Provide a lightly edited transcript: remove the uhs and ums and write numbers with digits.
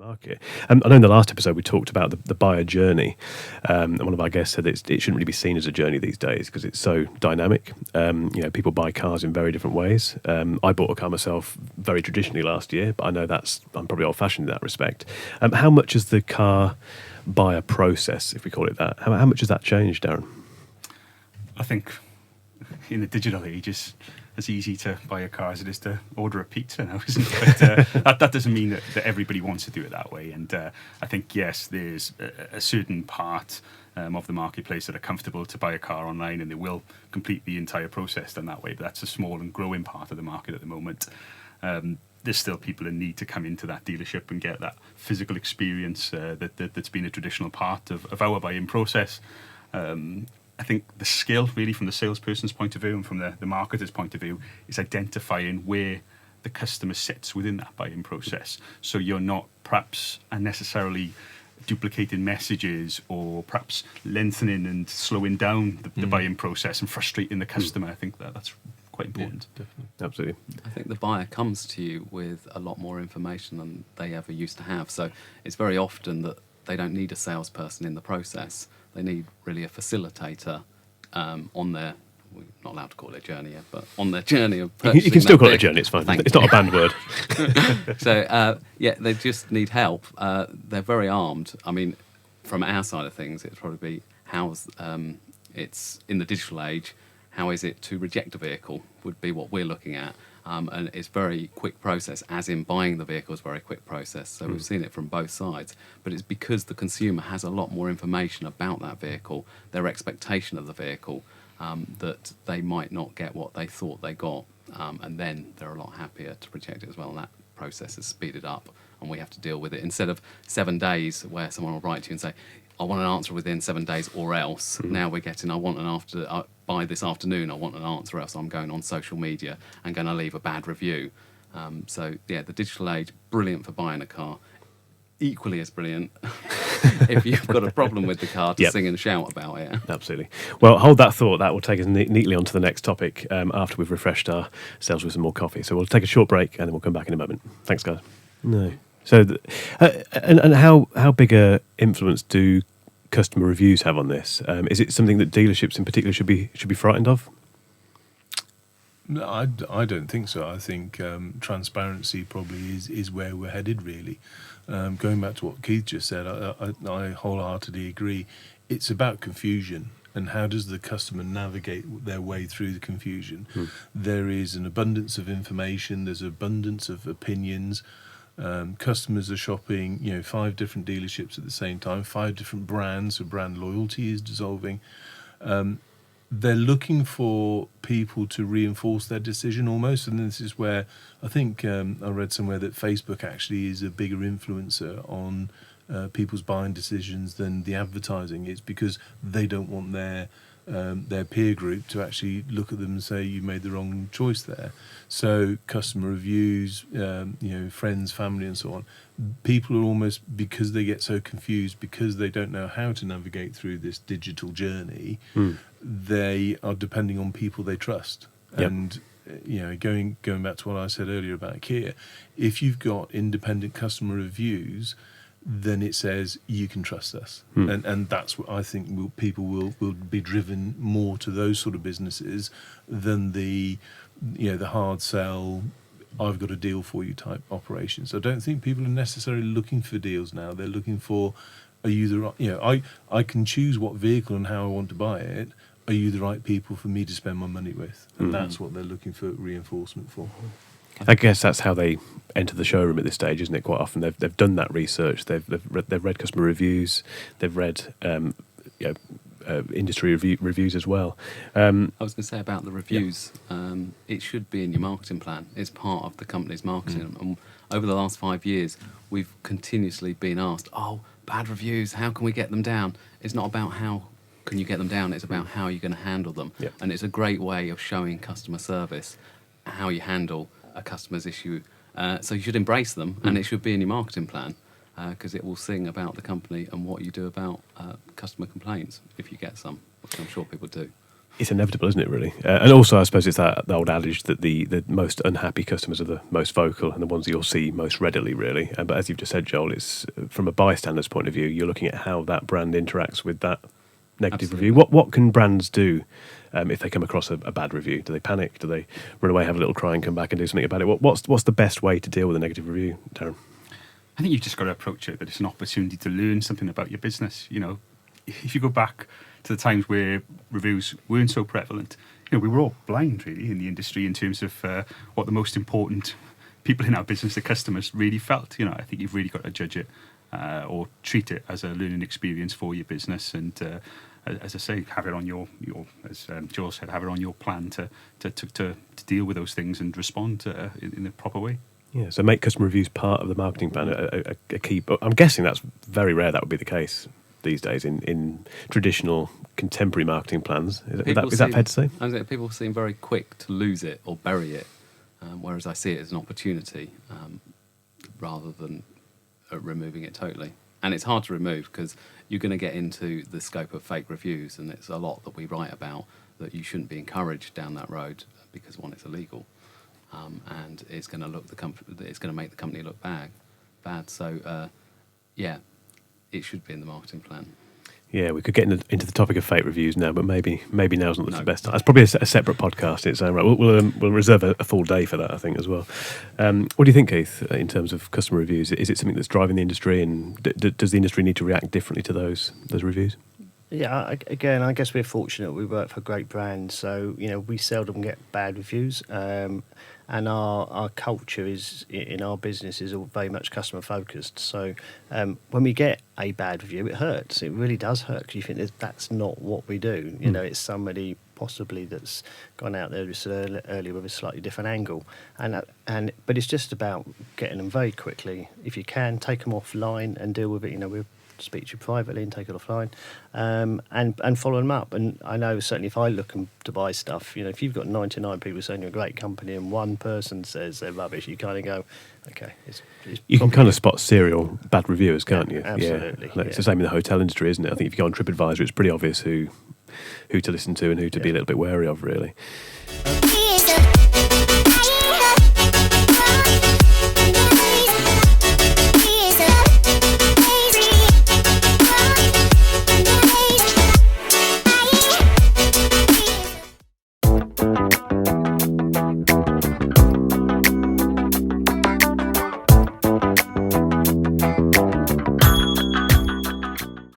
market. I know in the last episode we talked about the buyer journey, and one of our guests said it shouldn't really be seen as a journey these days because it's so dynamic. People buy cars in very different ways. I bought a car myself very traditionally last year, but I know I'm probably old-fashioned in that respect. How much has the car buyer process, if we call it that, how much has that changed, Darren? I think in the digital age, it's as easy to buy a car as it is to order a pizza now, isn't it? But that doesn't mean that everybody wants to do it that way. And I think, yes, there's a certain part of the marketplace that are comfortable to buy a car online and they will complete the entire process done that way. But that's a small and growing part of the market at the moment. There's still people who need to come into that dealership and get that physical experience that's been a traditional part of our buying process. I think the skill, really, from the salesperson's point of view and from the marketer's point of view, is identifying where the customer sits within that buying process. So you're not perhaps unnecessarily duplicating messages or perhaps lengthening and slowing down the buying process and frustrating the customer. I think that's quite important. Yeah, definitely. Absolutely. I think the buyer comes to you with a lot more information than they ever used to have. So it's very often that they don't need a salesperson in the process. They need really a facilitator on their, we're not allowed to call it a journey yet, but on their journey of purchasing. You can still call it a journey, it's fine. It's not a banned word. So, they just need help. They're very armed. I mean, from our side of things, it'd probably be it's in the digital age, how is it to reject a vehicle would be what we're looking at. And it's very quick process, as in buying the vehicle is a very quick process. So we've seen it from both sides. But it's because the consumer has a lot more information about that vehicle, their expectation of the vehicle, that they might not get what they thought they got. And then they're a lot happier to reject it as well. And that process is speeded up and we have to deal with it. Instead of 7 days where someone will write to you and say, I want an answer within 7 days or else. Now we're getting, I want an after, by this afternoon, I want an answer or else I'm going on social media and going to leave a bad review. The digital age, brilliant for buying a car. Equally as brilliant if you've got a problem with the car to sing and shout about it. Absolutely. Well, hold that thought. That will take us neatly on to the next topic after we've refreshed ourselves with some more coffee. So we'll take a short break and then we'll come back in a moment. Thanks, guys. No. So, and how big a influence do customer reviews have on this? Is it something that dealerships in particular should be frightened of? No, I don't think so. I think transparency probably is where we're headed, really. Going back to what Keith just said, I wholeheartedly agree. It's about confusion. And how does the customer navigate their way through the confusion? There is an abundance of information. There's an abundance of opinions. Customers are shopping, 5 different dealerships at the same time, 5 different brands, so brand loyalty is dissolving. They're looking for people to reinforce their decision almost, and this is where I think I read somewhere that Facebook actually is a bigger influencer on people's buying decisions than the advertising. It's because they don't want their peer group to actually look at them and say you made the wrong choice there. So customer reviews, friends, family and so on, people are almost, because they get so confused, because they don't know how to navigate through this digital journey, they are depending on people they trust. And going back to what I said earlier about Kia, if you've got independent customer reviews, then it says you can trust us, and that's what I think people will be driven more to those sort of businesses than the hard sell, I've got a deal for you type operations. I don't think people are necessarily looking for deals now. They're looking for, are you the right? I can choose what vehicle and how I want to buy it. Are you the right people for me to spend my money with? And that's what they're looking for reinforcement for. I guess that's how they enter the showroom at this stage, isn't it? Quite often they've done that research. They've read customer reviews. They've read industry reviews as well. I was going to say about the reviews. It should be in your marketing plan. It's part of the company's marketing. And over the last 5 years, we've continuously been asked, bad reviews, how can we get them down? It's not about how can you get them down. It's about how you're going to handle them. And it's a great way of showing customer service, how you handle a customer's issue. So you should embrace them, and it should be in your marketing plan, because it will sing about the company and what you do about customer complaints, if you get some, which I'm sure people do. it's inevitable, isn't it, really? And also, I suppose it's that old adage that the most unhappy customers are the most vocal and the ones that you'll see most readily, really. But as you've just said, Joel, it's from a bystander's point of view, you're looking at how that brand interacts with that negative Absolutely. review. What can brands do if they come across a bad review? Do they panic? Do they run away, have a little cry and come back and do something about it? What's the best way to deal with a negative review, Darren? I think you've just got to approach it that it's an opportunity to learn something about your business. You know, if you go back to the times where reviews weren't so prevalent, you know, we were all blind really in the industry in terms of what the most important people in our business, the customers, really felt. You know, I think you've really got to judge it or treat it as a learning experience for your business, and as I say, have it on your as Joel said, have it on your plan to deal with those things and respond in the proper way. Yeah, so make customer reviews part of the marketing plan a key. I'm guessing that's very rare. That would be the case these days in traditional contemporary marketing plans. Is that fair to say? I think people seem very quick to lose it or bury it, whereas I see it as an opportunity rather than removing it totally. And it's hard to remove because you're going to get into the scope of fake reviews, and it's a lot that we write about that you shouldn't be encouraged down that road because, one, it's illegal. And it's going to make the company look bad. So, it should be in the marketing plan. Yeah, we could get into the topic of fake reviews now, but maybe now's not the best time. It's probably a separate podcast in its own right. We'll reserve a full day for that, I think, as well. What do you think, Keith, in terms of customer reviews? Is it something that's driving the industry, and does the industry need to react differently to those reviews? Yeah, again, I guess we're fortunate. We work for great brands, so we seldom get bad reviews. And our culture in our business is all very much customer focused. So when we get a bad review, it hurts. It really does hurt because you think that's not what we do. It's somebody possibly that's gone out there earlier with a slightly different angle, but it's just about getting them very quickly. If you can, take them offline and deal with it. We'll speak to you privately and take it offline, and follow them up. And I know certainly if I look to buy stuff, if you've got 99 people saying you're a great company and one person says they're rubbish, you kind of go, okay. You can kind of spot serial bad reviewers, can't you? Absolutely. Yeah. It's the same in the hotel industry, isn't it? I think if you go on TripAdvisor, it's pretty obvious who to listen to and who to be a little bit wary of, really.